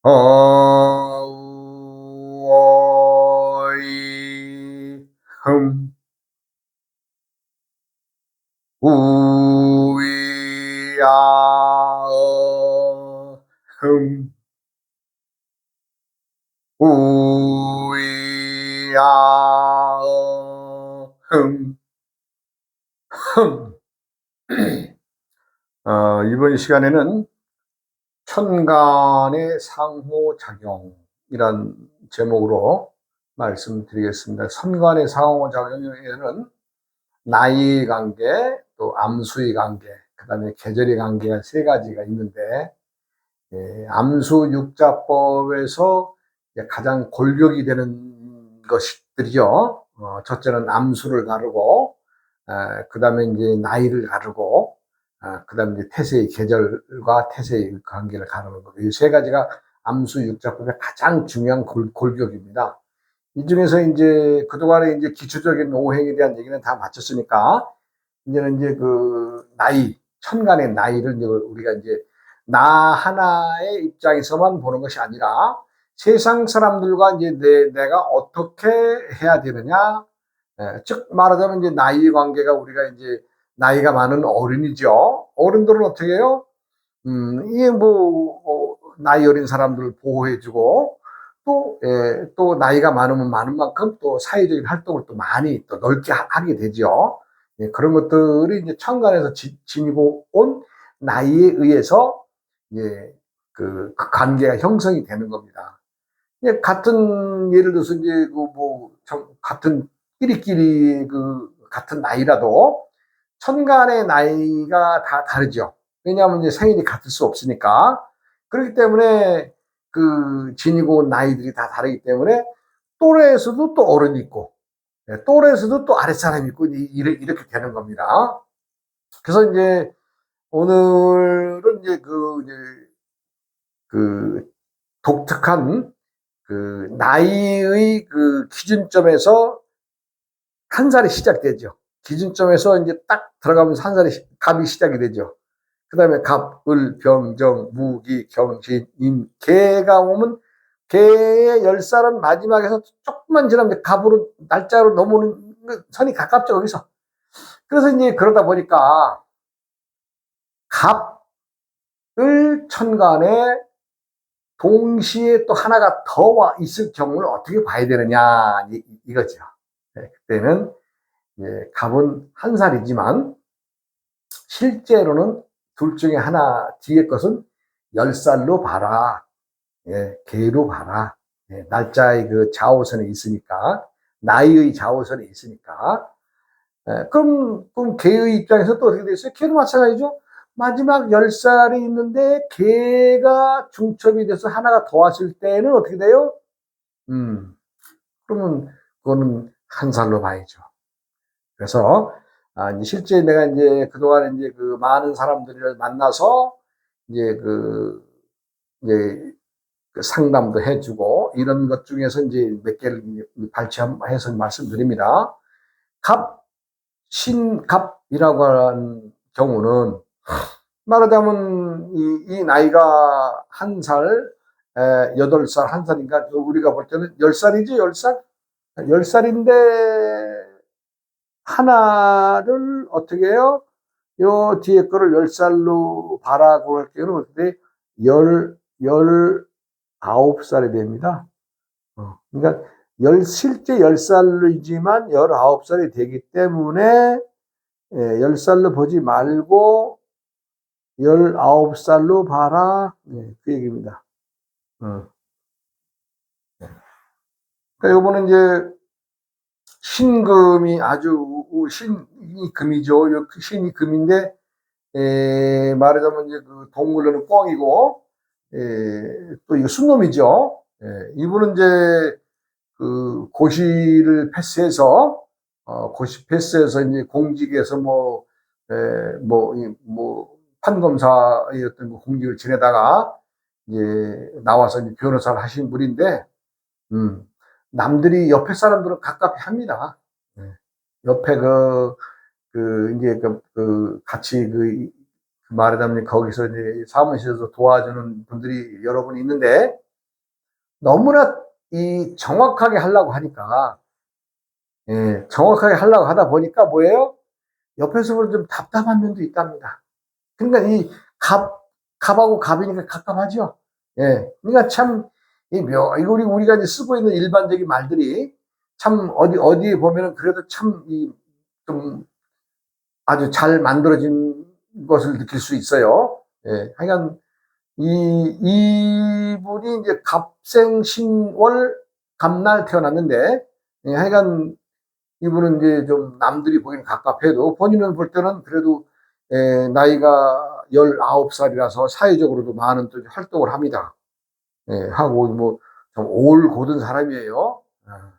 어이 우이아어 우이아어 이번 시간에는 천간의 상호작용이란 제목으로 말씀드리겠습니다. 천간의 상호작용에는 나이 관계, 또 암수의 관계, 그다음에 계절의 관계가 세 가지가 있는데, 암수육자법에서 가장 골격이 되는 것들이죠. 첫째는 암수를 가르고, 그다음에 이제 나이를 가르고, 그다음에 이제 태세의 계절과 태세의 관계를 가르는 것. 이 세 가지가 암수육자법의 가장 중요한 골격입니다. 이 중에서 이제 그동안에 이제 기초적인 오행에 대한 얘기는 다 마쳤으니까, 이제는 이제 그 나이, 천간의 나이를 이제 우리가 이제 나 하나의 입장에서만 보는 것이 아니라 세상 사람들과 이제 내가 어떻게 해야 되느냐, 즉 말하자면 이제 나이 관계가 우리가 이제 나이가 많은 어른이죠. 어른들은 어떻게 해요? 이게 뭐, 나이 어린 사람들을 보호해주고, 또 나이가 많으면 많은 만큼 또 사회적인 활동을 또 많이 또 넓게 하게 되죠. 예, 그런 것들이 이제 천간에서 지니고 온 나이에 의해서, 예, 그 관계가 형성이 되는 겁니다. 예, 같은, 예를 들어서 이제 같은 끼리끼리 같은 나이라도 천간의 나이가 다 다르죠. 왜냐하면 이제 생일이 같을 수 없으니까. 그렇기 때문에 지니고 온 나이들이 다 다르기 때문에 또래에서도 또 어른이 있고, 또래에서도 또 아랫사람이 있고, 이렇게 되는 겁니다. 그래서 이제 오늘은 이제 그 독특한 나이의 기준점에서 한 살이 시작되죠. 기준점에서 이제 딱 들어가면서 한 살이 갑이 시작이 되죠. 그 다음에 갑, 을, 병, 정, 무기, 경신, 임, 개가 오면 개의 10살은 마지막에서 조금만 지나면 이제 갑으로 날짜로 넘어오는 선이 가깝죠, 거기서. 그래서 이제 그러다 보니까 갑을 천간에 동시에 또 하나가 더 와 있을 경우를 어떻게 봐야 되느냐, 이거죠. 네, 그때는 갑은 한 살이지만 실제로는 둘 중에 하나 뒤에 것은 10살로 봐라. 예, 개로 봐라. 예, 날짜의 좌우선에 있으니까, 나이의 좌우선에 있으니까. 그럼 개의 입장에서 또 어떻게 됐어요? 개도 마찬가지죠. 마지막 10살이 있는데 개가 중첩이 돼서 하나가 더 왔을 때는 어떻게 돼요? 음, 그러면 그거는 한 살로 봐야죠. 그래서 이제 실제 내가 이제 그동안 이제 많은 사람들을 만나서 이제 이제 상담도 해주고 이런 것 중에서 이제 몇 개를 발췌해서 말씀드립니다. 갑, 신갑이라고 하는 경우는 말하자면 이 나이가 한 살, 8살, 한 살인가 우리가 볼 때는 10살이죠, 10살? 10살인데 하나를 어떻게 해요? 요 뒤에 거를 10살로 봐라고 할 때는 어떻게 열 19살이 됩니다. 그러니까 실제 10살이지만 19살이 되기 때문에 10살로 보지 말고 19살로 봐라. 그 얘기입니다. 그러니까 요거는 이제 신금이 아주 신이 금이죠. 신이 금인데 말하자면 이제 동물로는 꿩이고 또 이거 순놈이죠. 이분은 이제 고시를 패스해서 고시 패스해서 이제 공직에서 판검사의 어떤 공직을 지내다가 이제 나와서 이제 변호사를 하신 분인데, 남들이 옆에 사람들은 가깝게 합니다. 옆에 이제 같이 말하자면 거기서 이제 사무실에서 도와주는 분들이 여러 분 있는데, 너무나 이 정확하게 하려고 하니까, 예, 정확하게 하려고 하다 보니까 뭐예요? 옆에서 보면 좀 답답한 면도 있답니다. 그러니까 이 갑하고 갑이니까 갑갑하죠. 예. 그러니까 참, 이거 우리가 이제 쓰고 있는 일반적인 말들이 참 어디에 보면은 그래도 참, 좀 아주 잘 만들어진 것을 느낄 수 있어요. 예. 하여간, 이분이 이제 갑생신월 갑날 태어났는데, 예, 하여간 이분은 이제 좀 남들이 보기엔 갑갑해도 본인은 볼 때는 그래도 나이가 19살이라서 사회적으로도 많은 또 활동을 합니다. 예, 하고 뭐 좀 올곧은 사람이에요. 아,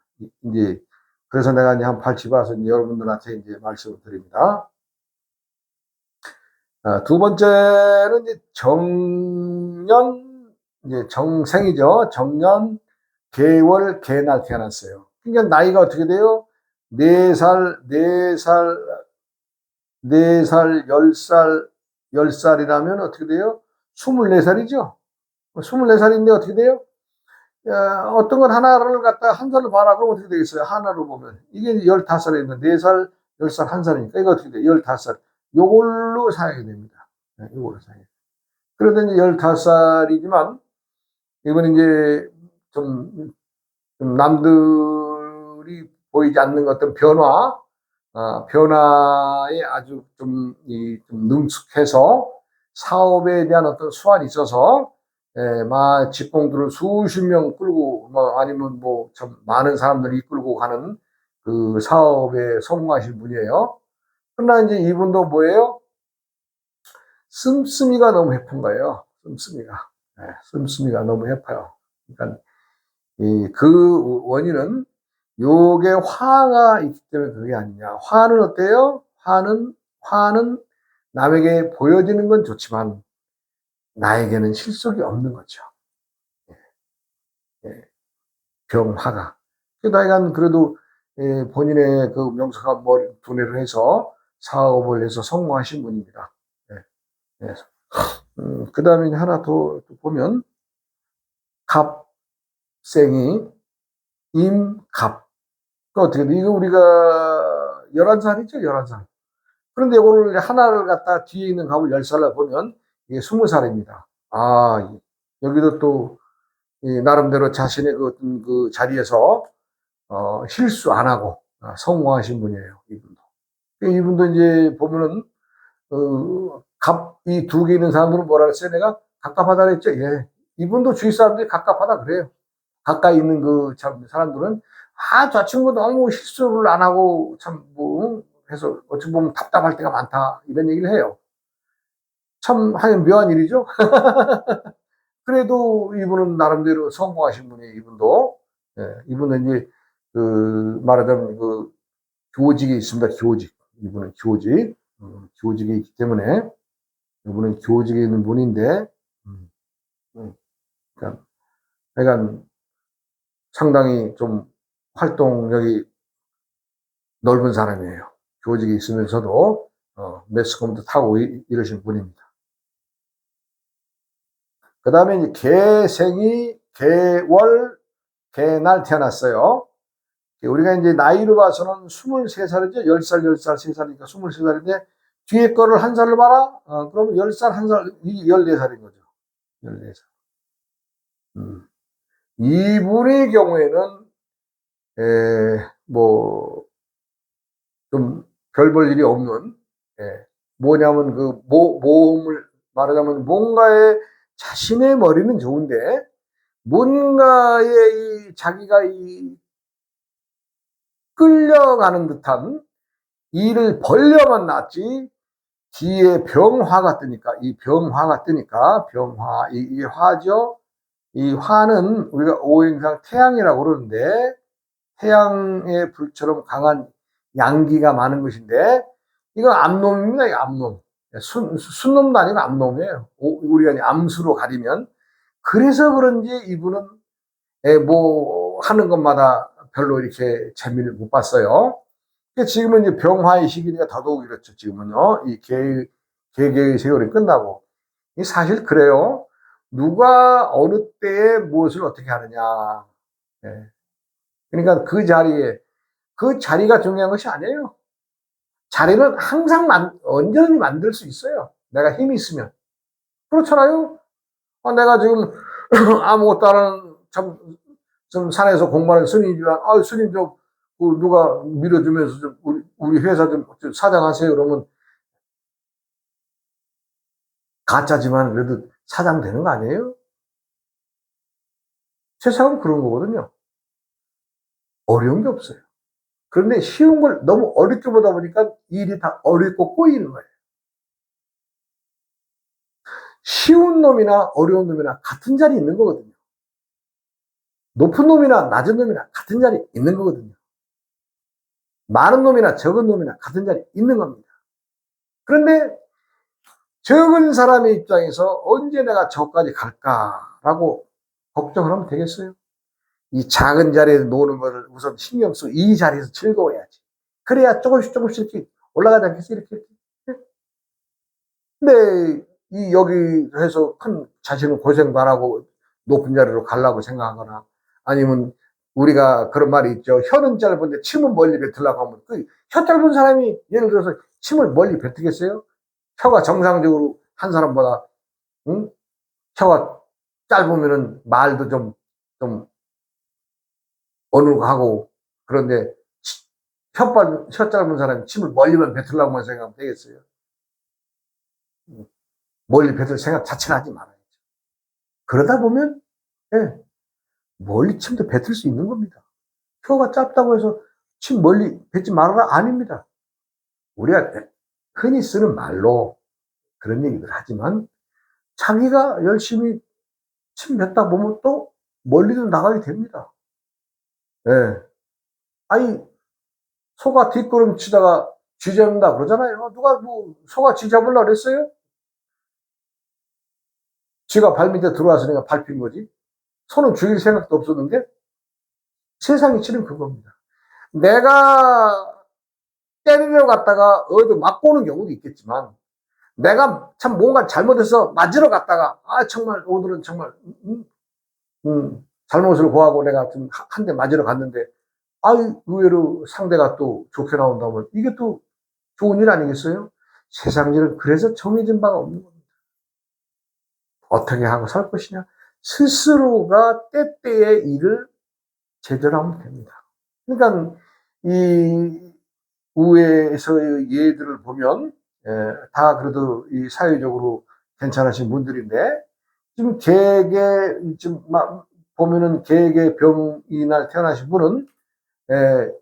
이제 그래서 내가 이제 한 발치 봐서 이제 여러분들한테 이제 말씀을 드립니다. 두 번째는 이제 정년, 이제 정생이죠. 정년, 개월, 개날 태어났어요. 그러니까 나이가 어떻게 돼요? 4살, 4살, 4살, 10살, 10살이라면 어떻게 돼요? 24살이죠? 24살인데 어떻게 돼요? 어떤 건 하나를 갖다 한 살로 봐라. 그럼 어떻게 되겠어요? 하나로 보면. 이게 15살이면 4살, 10살, 한 살이니까. 이거 어떻게 돼요? 15살. 요걸로 사용이 됩니다. 요걸로 사용. 그런데 이제 15살이지만, 이건 이제 좀, 좀 남들이 보이지 않는 어떤 변화에 아주 좀 능숙해서 사업에 대한 어떤 수완이 있어서, 직공들을 수십 명 끌고, 뭐, 아니면 뭐, 좀 많은 사람들이 이끌고 가는 그 사업에 성공하신 분이에요. 그러나 이제 이분도 뭐예요? 씀씀이가 너무 해픈 거예요. 씀씀이가. 씀씀이가 너무 해파요. 그러니까, 그 원인은 요게 화가 있기 때문에 그게 아니냐. 화는 어때요? 화는 남에게 보여지는 건 좋지만 나에게는 실속이 없는 거죠. 예, 병화가. 하여간 그래도 본인의 그 명석한 두뇌를 해서 사업을 해서 성공하신 분입니다. 예, 예. 그 다음에 하나 더 보면 갑생이 임갑. 그 어떻게 돼? 이거 우리가 11살이죠, 11살. 그런데 이거를 하나를 갖다 뒤에 있는 갑을 10살로 보면 이게 20살입니다. 아, 여기도 또 나름대로 자신의 그 자리에서 실수 안 하고 성공하신 분이에요. 이분도 이제 보면은 갑이 두 개 있는 사람들은 뭐라 그랬어요? 내가 갑갑하다 그랬죠. 예. 이분도 주위 사람들이 갑갑하다 그래요. 가까이 있는 그 사람들은 저 친구 너무 실수를 안 하고 참 뭐 해서 어찌 보면 답답할 때가 많다 이런 얘기를 해요. 참 하여간 묘한 일이죠. 그래도 이분은 나름대로 성공하신 분이 이분도. 이분은 이제 그 말하자면 그 교직에 있습니다. 교직. 이분은 교직. 교직에 있기 때문에 이분은 교직에 있는 분인데 음, 그러니까 상당히 좀 활동력이 넓은 사람이에요. 교직에 있으면서도 매스컴도 타고 이러신 분입니다. 그 다음에 이제 개생이 개월 개날 태어났어요. 우리가 이제 나이로 봐서는 23살이죠. 10살, 10살, 3살이니까 23살인데 뒤에 거를 한 살로 봐라? 그러면 10살, 한 살, 14살인 거죠. 14살. 이분의 경우에는 뭐 좀 별 볼 일이 없는, 뭐냐면 그 모험을 말하자면 뭔가에 자신의 머리는 좋은데 뭔가에 자기가 끌려가는 듯한 일을 벌려만 놨지 뒤에 병화가 뜨니까 이게 화죠. 이 화는 우리가 오행상 태양이라고 그러는데 태양의 불처럼 강한 양기가 많은 것인데 이거 암놈입니다. 이거 암놈. 순놈도 아니고 암놈이에요. 우리가 이제 암수로 가리면. 그래서 그런지 이분은 뭐 하는 것마다 별로 이렇게 재미를 못 봤어요. 지금은 이제 병화의 시기니까 더더욱 이렇죠. 지금은요. 이 개개의 세월이 끝나고. 사실 그래요. 누가 어느 때에 무엇을 어떻게 하느냐. 예. 그러니까 그 자리가 중요한 것이 아니에요. 자리는 항상 언제든지 만들 수 있어요. 내가 힘이 있으면. 그렇잖아요. 내가 지금 아무것도 안 하는 좀 산에서 공부하는 스님이지만, 스님 누가 밀어주면서 좀 우리 회사 좀 사장하세요. 그러면 가짜지만 그래도 사장 되는 거 아니에요? 세상은 그런 거거든요. 어려운 게 없어요. 그런데 쉬운 걸 너무 어렵게 보다 보니까 일이 다 어렵고 꼬이는 거예요. 쉬운 놈이나 어려운 놈이나 같은 자리에 있는 거거든요. 높은 놈이나 낮은 놈이나 같은 자리에 있는 거거든요. 많은 놈이나 적은 놈이나 같은 자리에 있는 겁니다. 그런데 적은 사람의 입장에서 언제 내가 저까지 갈까라고 걱정을 하면 되겠어요? 이 작은 자리에서 노는 것을 우선 신경 쓰고 이 자리에서 즐거워야지. 그래야 조금씩 이렇게 올라가지 않겠어요? 이렇게. 근데 여기 해서 큰 자신은 고생도 안 하고 높은 자리로 가려고 생각하거나, 아니면 우리가 그런 말이 있죠. 혀는 짧은데 침은 멀리 뱉으려고 하면 혀 짧은 사람이 예를 들어서 침을 멀리 뱉겠어요? 혀가 정상적으로 한 사람보다, 응? 혀가 짧으면은 말도 좀 어눌하고, 그런데 혀 짧은 사람이 침을 멀리만 뱉으려고만 생각하면 되겠어요? 멀리 뱉을 생각 자체를 하지 말아야죠. 그러다 보면, 예, 멀리 침도 뱉을 수 있는 겁니다. 혀가 짧다고 해서 침 멀리 뱉지 말아라? 아닙니다. 우리가 흔히 쓰는 말로 그런 얘기를 하지만, 자기가 열심히 침 뱉다 보면 또 멀리도 나가게 됩니다. 예. 아니, 소가 뒷걸음 치다가 쥐 잡는다 그러잖아요. 누가 소가 쥐 잡으려고 그랬어요? 쥐가 발 밑에 들어왔으니까 밟힌 거지. 소는 죽일 생각도 없었는데, 세상의 실은 그겁니다. 내가 때리러 갔다가 어디 맞고 오는 경우도 있겠지만, 내가 참 뭔가 잘못해서 맞으러 갔다가, 정말 오늘은 정말 잘못을 고하고 내가 좀 한 대 맞으러 갔는데, 의외로 상대가 또 좋게 나온다면 이게 또 좋은 일 아니겠어요? 세상 일은 그래서 정해진 바가 없는 겁니다. 어떻게 하고 살 것이냐? 스스로가 때때의 일을 제대로 하면 됩니다. 그러니까 이 우회에서의 예들을 보면, 다 그래도 이 사회적으로 괜찮으신 분들인데, 지금 지금 보면은 개의 병이 날 태어나신 분은,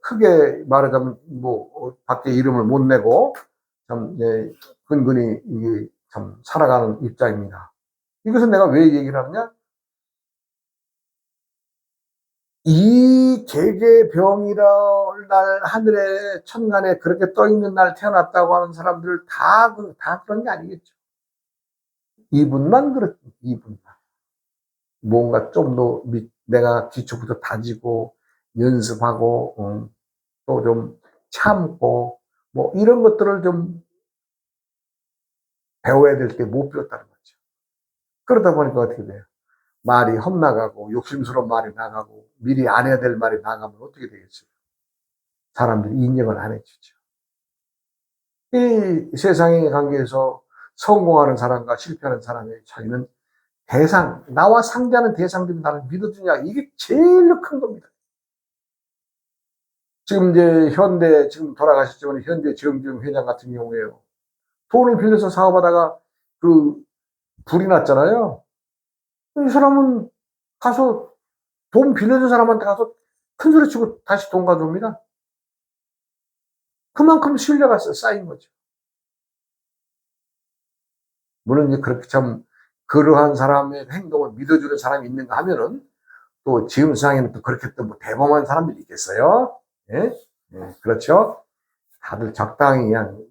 크게 말하자면 밖에 이름을 못 내고 참 근근히 이게 참 살아가는 입장입니다. 이것은 내가 왜 얘기를 하느냐? 이 개개병이라 날 하늘에 천간에 그렇게 떠 있는 날 태어났다고 하는 사람들 다 그런 게 아니겠죠. 이분만 그렇죠. 이분만. 뭔가 좀 더 내가 기초부터 다지고 연습하고, 또 좀 참고 이런 것들을 좀 배워야 될 때 못 배웠다는 거죠. 그러다 보니까 어떻게 돼요? 말이 헛나가고 욕심스러운 말이 나가고 미리 안 해야 될 말이 나가면 어떻게 되겠어요? 사람들이 인정을 안 해주죠. 이 세상의 관계에서 성공하는 사람과 실패하는 사람의 차이는 나와 상대하는 대상들이 나를 믿어주냐, 이게 제일 큰 겁니다. 지금 지금 돌아가셨지만 현대 정주영 회장 같은 경우에요. 돈을 빌려서 사업하다가 불이 났잖아요. 이 사람은 가서 돈 빌려준 사람한테 가서 큰 소리 치고 다시 돈 가져옵니다. 그만큼 신뢰가 쌓인 거죠. 물론 그렇게 참 그러한 사람의 행동을 믿어주는 사람이 있는가 하면은, 또 지금 세상에는 또 그렇게 또 대범한 사람들이 있겠어요. 예? 예, 그렇죠. 다들 적당히 그냥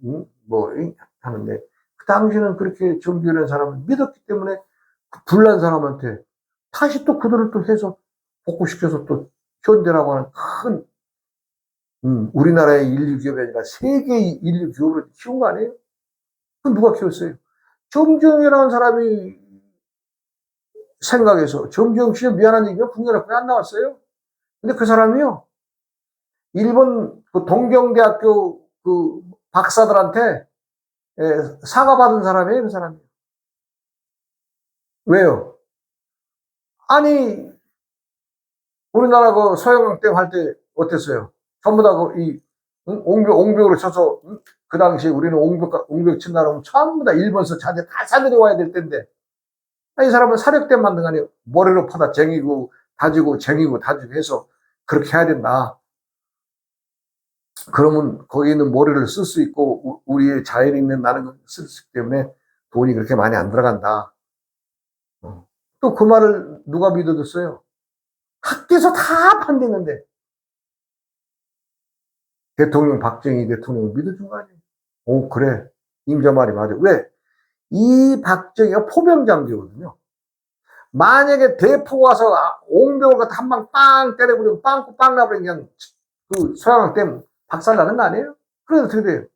하는데, 그 당시에는 그렇게 정규된 사람을 믿었기 때문에 그 불난 사람한테 다시 또 그들을 또 해서 복구시켜서 또 현대라고 하는 큰, 우리나라의 인류 기업이 아니라 세계 인류 기업으로 키운 거 아니에요? 그건 누가 키웠어요? 정주영이라는 사람이 생각해서 정주영 씨가 미안한 얘기가 국내학교에 안 나왔어요. 근데 그 사람이요, 일본 그 동경대학교 그 박사들한테 사과받은 사람이에요, 그 사람이. 왜요? 아니, 우리나라 그 서영강 댐 할 때 어땠어요? 전부 다 그 옹벽으로 쳐서, 그 당시에 우리는 옹벽 친다라면 전부 다 일본서 자재 다 사들여 와야 될 텐데, 이 사람은 사력댐 만든 거 아니에요. 모래로 파다 쟁이고, 다지고, 쟁이고, 다지고 해서 그렇게 해야 된다. 그러면 거기 있는 모래를 쓸 수 있고, 우리의 자연이 있는 나는 걸 쓸 수 있기 때문에 돈이 그렇게 많이 안 들어간다. 또 그 말을 누가 믿어줬어요? 학교에서 다 판댔는데, 대통령 박정희 대통령을 믿어준 거 아니에요? 오, 그래. 임자 말이 맞아. 왜? 이 박정희가 포병장교거든요. 만약에 대포가 와서 옹벽을 갖다 한 방 빵 때려버리면 빵 나버리면 그냥 그 소양강 박살나는 거 아니에요? 그래서 어떻게 돼요?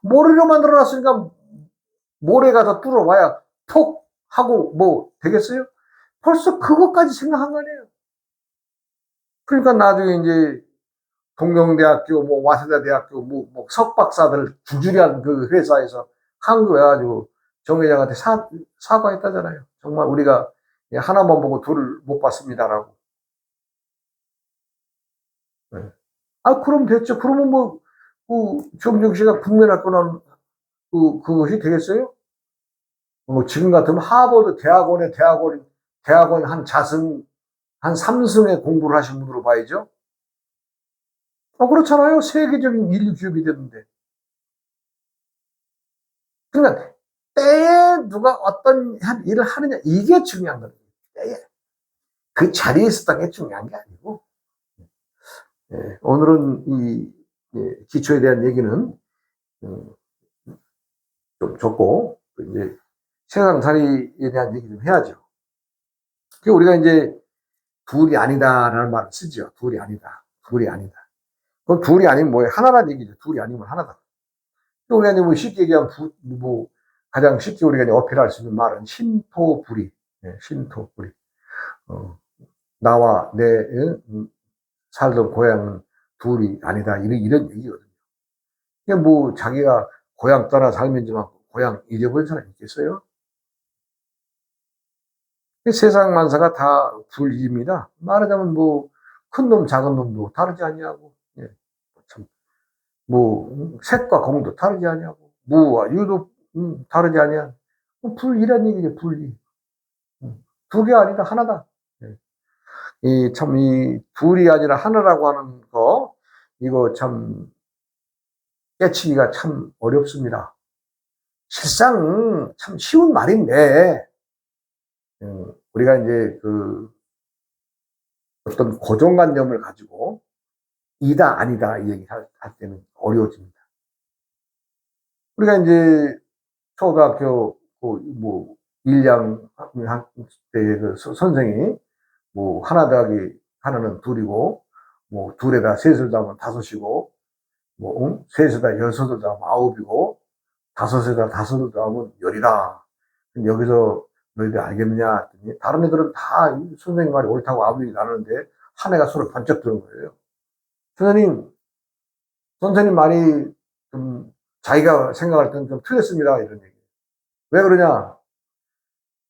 모래로 만들어놨으니까 모래가 더 뚫어와야 톡 하고 뭐 되겠어요? 벌써 그것까지 생각한 거 아니에요? 그러니까 나중에 이제 동경대학교, 뭐 와세다대학교, 뭐 석박사들 줄줄이 한 그 회사에서 한국 와가지고 정 회장한테 사과했다잖아요. 정말 우리가 하나만 보고 둘을 못 봤습니다라고. 네. 아, 그럼 됐죠. 그러면 뭐, 정정 씨가 국민학교 나온 그것이 되겠어요? 뭐 지금 같으면 하버드 대학원 한 자승, 한 3승의 공부를 하신 분으로 봐야죠. 그렇잖아요. 세계적인 인류 기업이 됐는데. 그러니까 때에 누가 어떤 일을 하느냐, 이게 중요한 거예요. 때에. 그 자리에 있었던 게 중요한 게 아니고. 오늘은 이 기초에 대한 얘기는 음, 좀 적고, 이제 세상살이에 대한 얘기 좀 해야죠. 우리가 이제 둘이 아니다라는 말을 쓰죠. 둘이 아니다. 둘이 아니다. 그럼 둘이 아니면 뭐예요? 하나란 얘기죠. 둘이 아니면 하나다. 우리가 이제 뭐 쉽게 얘기하면 가장 쉽게 우리가 이제 어필할 수 있는 말은 신토불이. 신토불이. 나와 내 살던 고향은 둘이 아니다. 이런 얘기거든요. 이게 뭐 자기가 고향 떠나 살면지만 고향 잊어버린 사람이 있겠어요? 세상 만사가 다 둘입니다. 말하자면 뭐 큰 놈 작은 놈도 다르지 않냐고. 참, 뭐 색과 공도 다르지 않냐고. 무와 유도 다르지 않냐. 불이란 얘기죠. 불이. 두 개 아니라 하나다. 이 둘이 아니라 하나라고 하는 거, 이거 참 깨치기가 참 어렵습니다. 실상 참 쉬운 말인데, 우리가 이제 어떤 고정관념을 가지고 이다 아니다 이 얘기 할 때는 어려워집니다. 우리가 이제 초등학교 뭐 1년 때의 그 선생이 뭐 하나 더하기 하나는 둘이고, 뭐 둘에다 셋을 더하면 다섯이고, 뭐 셋에다 여섯을 더하면 아홉이고, 다섯에다 다섯을 더하면 열이다. 여기서 너희들 알겠느냐 했더니 다른 애들은 다 선생님 말이 옳다고 아버지 나누는데 한 애가 서로 번쩍 드는 거예요. 선생님 말이 좀 자기가 생각할 때는 좀 틀렸습니다. 이런 얘기. 왜 그러냐?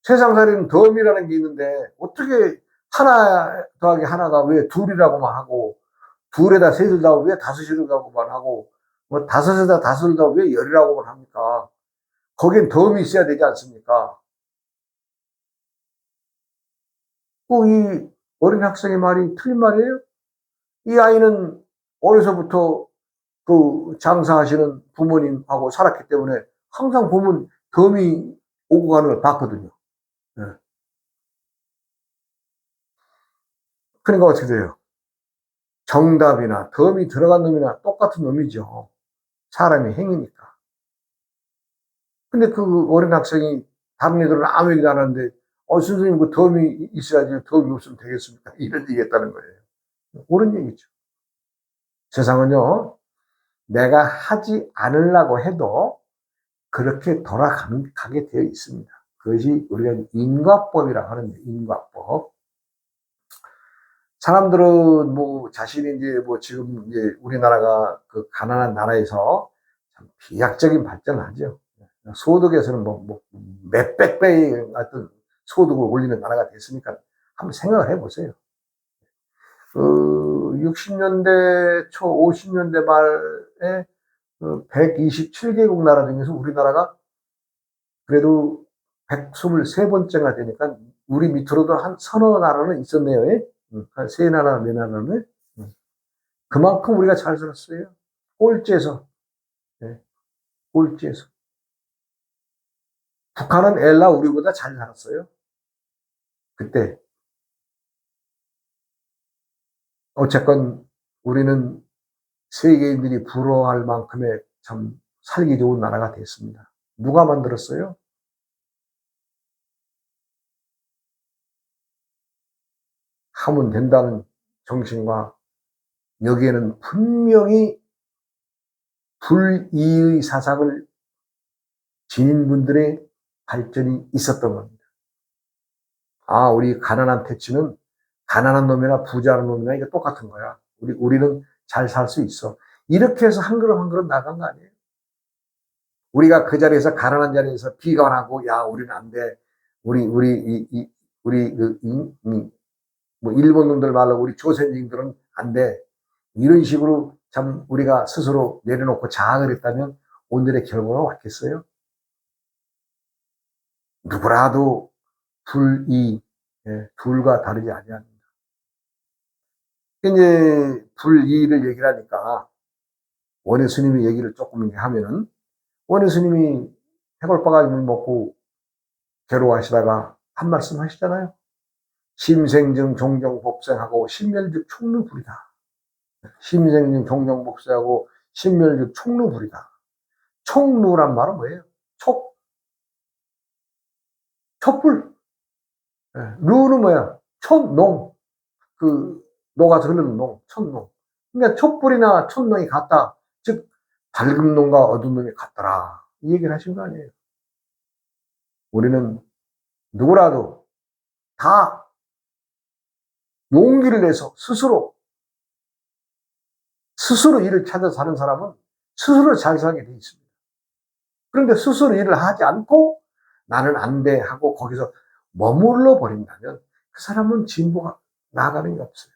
세상살이는 덤이라는 게 있는데 어떻게 하나 더하기 하나가 왜 둘이라고만 하고, 둘에다 셋을 더하고 왜 다섯이라고만 하고, 뭐 다섯에다 다섯을 더하고 왜 열이라고만 합니까? 거긴 덤이 있어야 되지 않습니까? 이 어린 학생의 말이 틀린 말이에요? 이 아이는 어려서부터 장사하시는 부모님하고 살았기 때문에 항상 보면 덤이 오고 가는 걸 봤거든요. 네. 그러니까 어떻게 돼요? 정답이나 덤이 들어간 놈이나 똑같은 놈이죠. 사람이 행위니까. 근데 그 어린 학생이 다른 애들은 아무 얘기도 안 하는데, 선생님 그 덤이 있어야지, 덤이 없으면 되겠습니까? 이런 얘기 했다는 거예요. 옳은 얘기죠. 세상은요, 내가 하지 않으려고 해도 그렇게 돌아가게 되어 있습니다. 그것이 우리가 인과법이라 하는데, 인과법. 사람들은 뭐 자신이 이제 뭐 지금 이제 우리나라가 그 가난한 나라에서 참 비약적인 발전을 하죠. 소득에서는 뭐 몇백 배의 어떤 소득을 올리는 나라가 됐으니까 한번 생각을 해보세요. 60년대 초 50년대 말에 127개국 나라 중에서 우리나라가 그래도 123번째가 되니까 우리 밑으로도 한 서너 나라는 있었네요. 한 세 나라, 네 나라는. 그만큼 우리가 잘 살았어요. 꼴찌에서. 네, 꼴찌에서. 북한은 엘라 우리보다 잘 살았어요. 그때. 어쨌건 우리는 세계인들이 부러워할 만큼의 참 살기 좋은 나라가 됐습니다. 누가 만들었어요? 하면 된다는 정신과 여기에는 분명히 불이의 사상을 지닌 분들의 발전이 있었던 겁니다. 아, 우리 가난한 태치는 가난한 놈이나 부자한 놈이나 이게 똑같은 거야. 우리는 잘 살 수 있어. 이렇게 해서 한 걸음 한 걸음 나간 거 아니에요? 우리가 그 자리에서 가난한 자리에서 비관하고 야 우리는 안 돼. 우리 뭐 일본 놈들 말로 우리 조선인들은 안 돼. 이런 식으로 참 우리가 스스로 내려놓고 자학을 했다면 오늘의 결과가 왔겠어요? 누구라도 불이 둘과 다르지 아니합니다. 이제 불이를 얘기를 하니까 원효 스님의 얘기를 조금 하면은 원효 스님이 해골바가지를 먹고 괴로워하시다가 한 말씀 하시잖아요. 심생증 종정복생하고 신멸즉 총루불이다. 심생증 종정복생하고 신멸즉 총루불이다. 총루란 말은 뭐예요? 촛불. 루는 뭐야? 촛농. 녹아서 흐르는 농, 촛농. 그러니까 촛불이나 촛농이 같다. 즉, 밝은 놈과 어두운 놈이 같더라. 이 얘기를 하신 거 아니에요. 우리는 누구라도 다 용기를 내서 스스로 일을 찾아 사는 사람은 스스로 잘 살게 돼 있습니다. 그런데 스스로 일을 하지 않고 나는 안 돼 하고 거기서 머물러 버린다면 그 사람은 진보가 나아가는 게 없어요.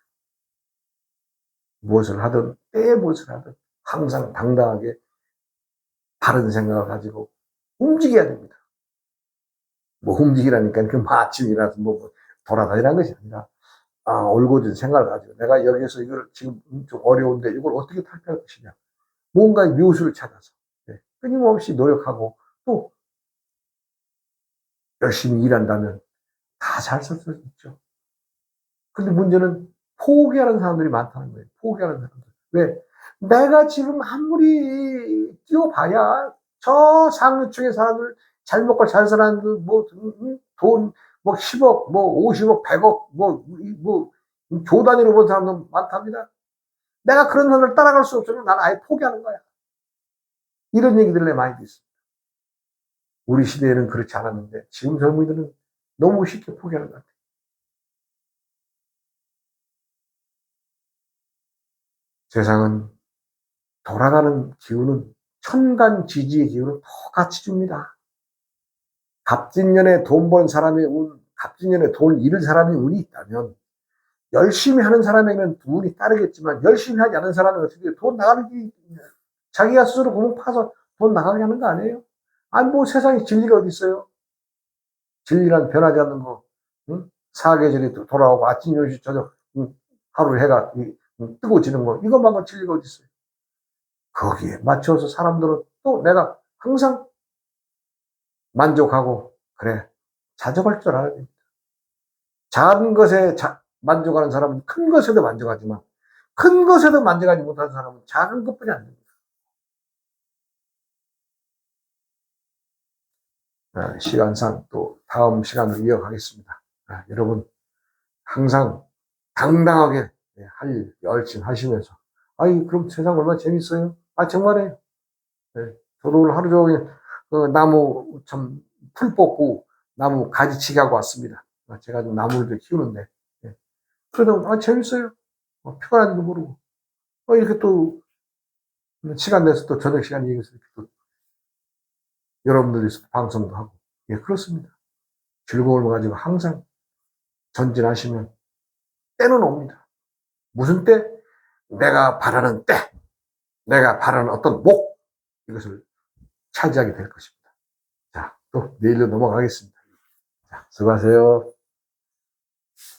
무엇을 하든 때에 무엇을 하든 항상 당당하게 바른 생각을 가지고 움직여야 됩니다. 뭐 움직이라니까 그 아침에 일어나서 뭐 돌아다니라는 것이 아니라 올곧은 생각을 가지고 내가 여기서 이걸 지금 좀 어려운데 이걸 어떻게 탈피할 것이냐. 뭔가의 묘수를 찾아서 끊임없이 노력하고 또 열심히 일한다면 다 잘 살 수 있죠. 근데 문제는 포기하는 사람들이 많다는 거예요. 포기하는 사람들. 왜? 내가 지금 아무리 뛰어봐야 저 상류층의 사람들 잘 먹고 잘 사는 돈, 10억, 50억, 100억, 조 단위로 본 사람도 많답니다. 내가 그런 사람을 따라갈 수 없으면 나는 아예 포기하는 거야. 이런 얘기들을 내 많이 듣습니다. 우리 시대에는 그렇지 않았는데 지금 젊은이들은 너무 쉽게 포기하는 것 같아요. 세상은 돌아가는 기운은 천간지지의 기운은 똑같이 줍니다. 갑진년에 돈 번 사람의 운, 갑진년에 돈 잃은 사람의 운이 있다면 열심히 하는 사람에게는 운이 따르겠지만 열심히 하지 않은 사람은 어떻게 돈 나가는 게 자기가 스스로 구멍 파서 돈 나가게 하는 거 아니에요? 아니 뭐 세상에 진리가 어디 있어요? 진리란 변하지 않는 거. 응? 사계절이 돌아오고 아침 10시 저녁 하루 해가 뜨고 지는 거 이것만큼 진리가 어디 있어요? 거기에 맞춰서 사람들은 또 내가 항상 만족하고 그래 자족할 줄 알아야 됩니다. 작은 것에 만족하는 사람은 큰 것에도 만족하지만 큰 것에도 만족하지 못하는 사람은 작은 것뿐이 안 됩니다. 시간상 또 다음 시간으로 이어가겠습니다. 여러분 항상 당당하게 할 일 열심히 하시면서 그럼 세상 얼마나 재밌어요? 정말이에요. 저도 오늘 하루 종일 나무 참 풀 뽑고 나무 가지치기 하고 왔습니다. 제가 좀 나무를 좀 키우는데. 예. 그러다, 재밌어요. 피곤한지도 모르고. 이렇게 또, 시간 내서 또 저녁 시간 얘기해서 이렇게 또, 여러분들이 방송도 하고. 예, 그렇습니다. 즐거움을 가지고 항상 전진하시면 때는 옵니다. 무슨 때? 내가 바라는 때, 내가 바라는 어떤 목, 이것을 차지하게 될 것입니다. 자, 또 내일로 넘어가겠습니다. 자, 수고하세요.